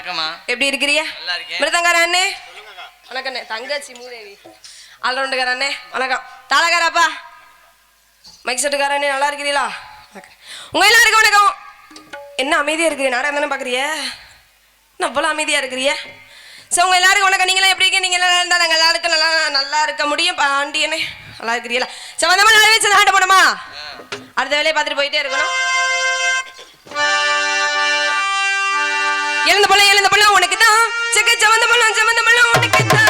வணக்கம்மா. எப்படி இருக்கிறீங்க? நல்லா இருக்கேன். மிருதங்கார அண்ணே வணக்கம். தங்கச்சி மூதேவி ஆல்ரவுண்டுக்கார அண்ணே வணக்கம். தாளகாரப்பா மைக் செட்டுக்கார அண்ணே நல்லா இருக்கிறீங்களா? உங்க எல்லாருக்கும் வணக்கம். என்ன அமைதியா இருக்கிறீ? நாடகம் தானே பாக்குறிய? என்ன அவ்வளோ அமைதியா இருக்கிறீ? சரி உங்க எல்லாருக்கும் வணக்கம். நீங்களாம் எப்படி இருக்கீங்க? நீங்க எல்லாம் இருந்தா நாங்கள் எல்லாருக்கும் நல்லா இருக்க முடியும். பாண்டியனே நல்லா இருக்கிறீங்களா? சரி வந்தமா நல்லா வச்சு ஆட்ட போனோமா? அடுத்த வேலையை பார்த்துட்டு போயிட்டே இருக்கணும். எழுந்த போல உனக்கு தான் செக்க சவந்த பழம் உனக்கு தான்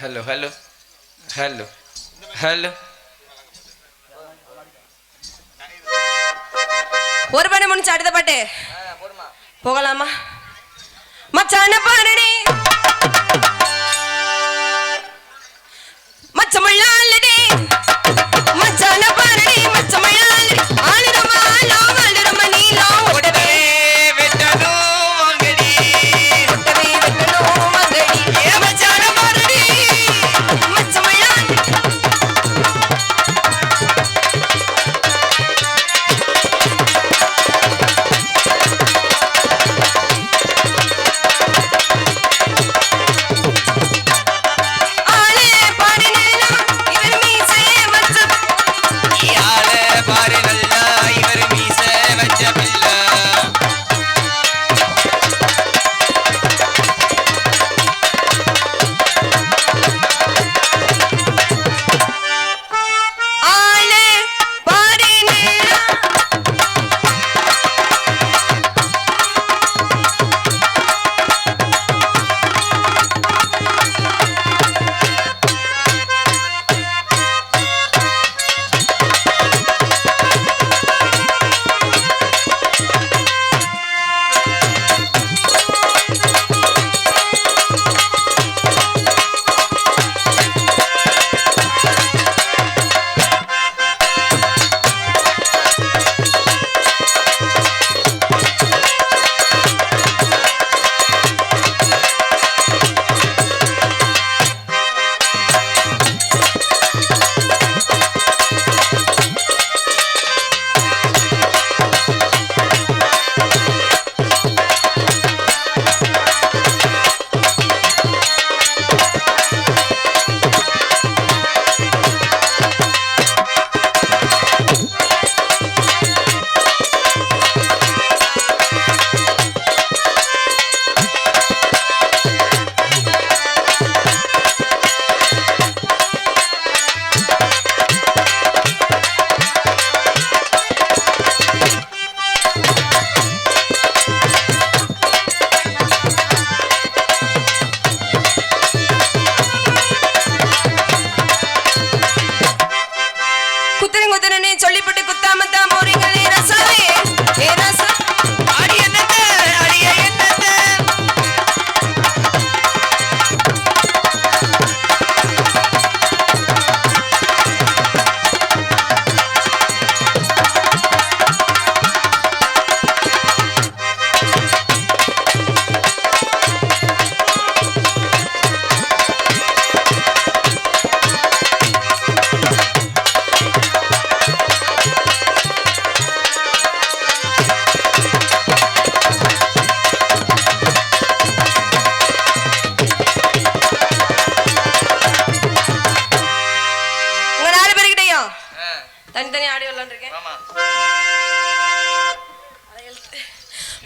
ஹலோ ஹலோ ஹலோ ஹலோ. ஒரு பாட்டு முடிச்சு அடுத்த பாட்டு போகலாமா? மச்சான பாருடி மச்சமள்ளாலடி மச்சான பாருடி மச்சமள்ளாலடி ஆளுரமா ஆளுரமா நீலோ ஓடவே வெட்டனோ வாங்கடி ஓடவே வெட்டனோ வாங்கடி ஏ மச்சான பாருடி மச்சமள்ளாலடி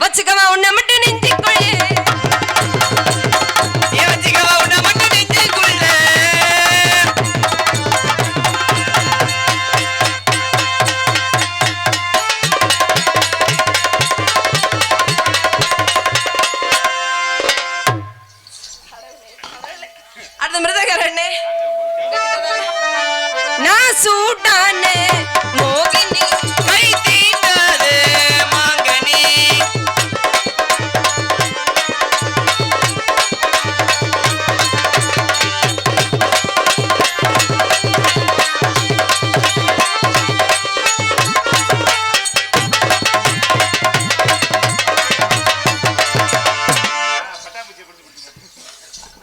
வச்சுக்கவா உன்னை மட்டும் நெஞ்சுக்குள்ளே வச்சுக்கவா உன்னை மட்டும் நெஞ்சுக்குள்ள அடுத்த மிருதகரண்ணே நான் சூட்டானே மோகினி கை தீண்டாத மாங்கனி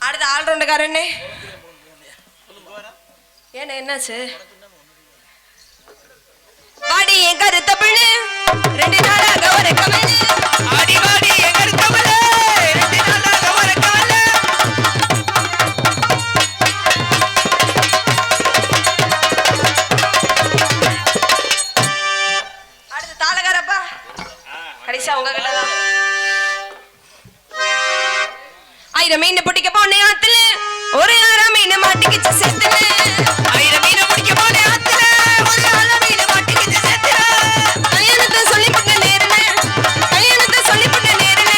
அடுத்த ஆல்ரவுண்டுக்காரண்ணே ஏன்னா என்னாச்சு வாடி என் கருத்த பிள்ளை 2 நாளாக ஒரு கமலு ஆடி வாடி எங்க தமிழ 2 நாளாக ஒரு கால அடுத்து தாளகாரப்பா கடைசியா உங்க கிட்டதான் 1000 மீன் பிடிக்க போனே ஆத்துல ஒரு 1 மீன் மாட்டிக்கிச்சு செத்துல 1000 மீன பிடிக்க போனே ஆத்துல ஒரு 1 மீன மாட்டிக்கிச்சு செத்துல கல்யாணத்தை சொல்லி பண்ண நேரல கல்யாணத்தை சொல்லி பண்ண நேரல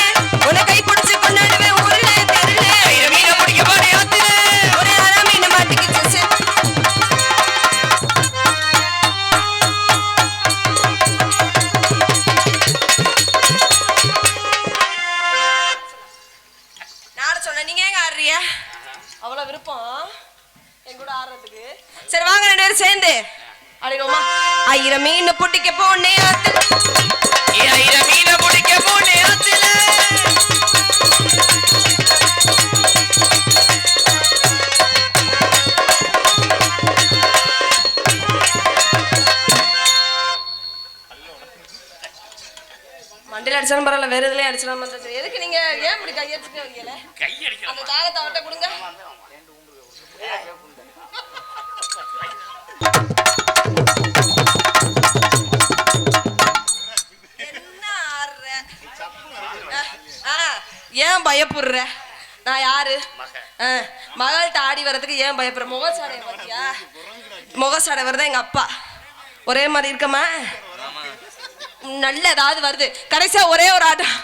உன்னை கை பிடிச்சு கொண்டாடுவேன் ஊர்ல தெருல 1000 மீன பிடிக்க போனே ஆத்துல ஒரு 1 மீன் மாட்டிக்கிச்சு செத்துல நான் சொன்னேன் நீங்க எங்க ஆடுறிய அவ்வளவு விருப்பம் என் கூட ஆடுறதுக்கு சரி வாங்க 2 பேரும் சேர்ந்து ஆடிடுவோமா 1000 மீன் புட்டிக்க போனே ஆத்துல 1000 மீன பிடிக்க போனே ஆத்துல மண்டில அடிச்சாலும் பரவாயில்ல வேற எதுலயும் அடிச்சாலும் சரி எதுக்கு நீங்க ஏன் இப்படி கையடிச்சுட்டு வரீங்கல கை அடிக்க அந்த தாளத்தை அவட்ட கொடுங்க என்ன ஆடுற ஏன் பயப்படுற நான் யாரு மகள்கிட்ட ஆடி வர்றதுக்கு ஏன் பயப்படுற முகசாடை பாத்தியா முகசாடை வருதா எங்க அப்பா ஒரே மாதிரி இருக்கமா நல்ல ஏதாவது வருது கடைசியா ஒரே ஒரு ஆட்டம்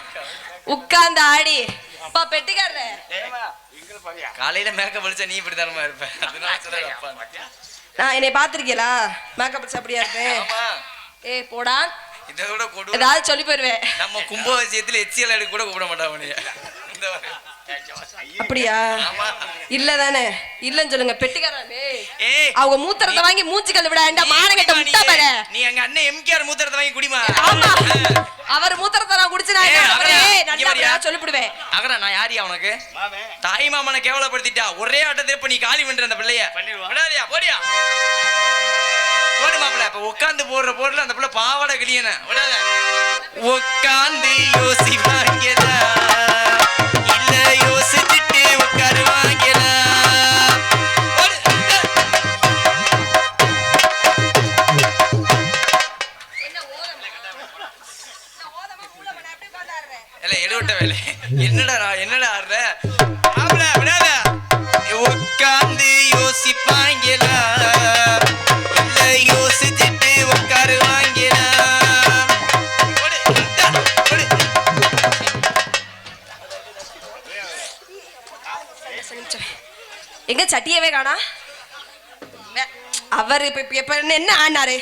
உட்கார்ந்து ஆடி அப்பா பெட்டிக்காரர காலையில மேக்கப் அடிச்சா நீ இப்படி தானமா இருப்ப அதனால சொல்றேன் அப்பா நான் என்னை பாத்திருக்கீங்களா மேக்கப் அடிச்சு அப்படியா இருப்பேன் ஏய் போடா இதோட கொடு ஏதாவது சொல்லி போயிருவேன் நம்ம கும்பாபிஷேகத்துல எச்சியல் எடுக்க கூட கூப்பிட மாட்டாங்க அப்படியா இல்லதானே இல்லன்னு சொல்லுங்க பெட்டிக்காரே ஏய் அவங்க மூத்திரத்தை வாங்கி மூச்சு கல்லு விட வேண்டாம் மானங்கட்ட முட்டை பாரு நீ எங்க அண்ணன் எம்கேஆர் மூத்திரத்தை வாங்கி குடிமா ஆமா அவர் மூத்திரத்தை நான் குடிச்சு நான் என்ன பண்றேன்? நல்லா சொல்லிவிடுவேன் அகரா நான் யாரியா உனக்கு தாய் மாமனை கேவலப்படுத்திட்டா ஒரே ஆட்டத்தை இப்ப நீ காலி பண்ற அந்த பிள்ளைய விடாதியா போடியா போடு மாப்பிள்ள இப்ப உட்காந்து போடுற போடுல அந்த பிள்ளை பாவாடை கிளியன விடாத உட்காந்து யோசிப்பாங்கடா இல்ல யோசிச்சுட்டு உட்காருவாங்கடா எடுவிட்ட வேலை என்னடா ஆடுற மாப்பிள்ள விடாத உட்காந்து யோசிப்பாங்கடா இல்ல யோசிச்சுட்டு உட்காருவாங்கடா எங்க சட்டியவே காணா அவர் இப்ப என்ன ஆனாரு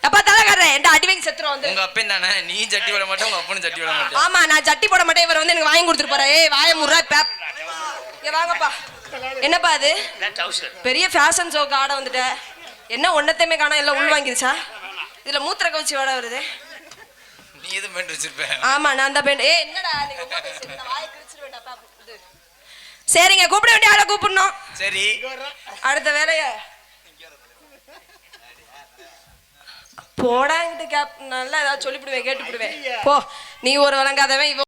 அப்பா தலைக்காரே என்ன அடி வாங்கி செத்துறோம் வந்து உங்க அப்பன் தானே நீ சட்டி போட மாட்டே உங்க அப்பனும் சட்டி போட மாட்டே ஆமா நான் சட்டி போட மாட்டேன் இவர் வந்து எனக்கு வாங்கி கொடுத்துட்டு போறேன் ஏய் வாய முறா பேப் இங்க வாங்கப்பா என்னப்பா அது பெரிய ஃபேஷன் ஷோக்கு ஆட வந்துட்ட என்ன ஒன்னத்தையுமே காணா எல்லாம் உள் வாங்கிருச்சா இதுல மூத்திர கவுச்சி வாட வருது நீ எதுவும் பேண்ட் வச்சிருப்ப ஆமா நான் தான் பேண்ட் ஏய் என்னடா நீங்க ரொம்ப பேசிட்டு வாயை கிழிச்சிருவேன்டாப்பா இது சரிங்க கூப்பிட வேண்டிய ஆளை கூப்பிடணும் சரி அடுத்த வேலைய போடாங்கிட்டு கேப் நல்லா ஏதாவது சொல்லிவிடுவேன் கேட்டுவிடுவேன் போ நீ ஒரு வழங்காதவன் இவ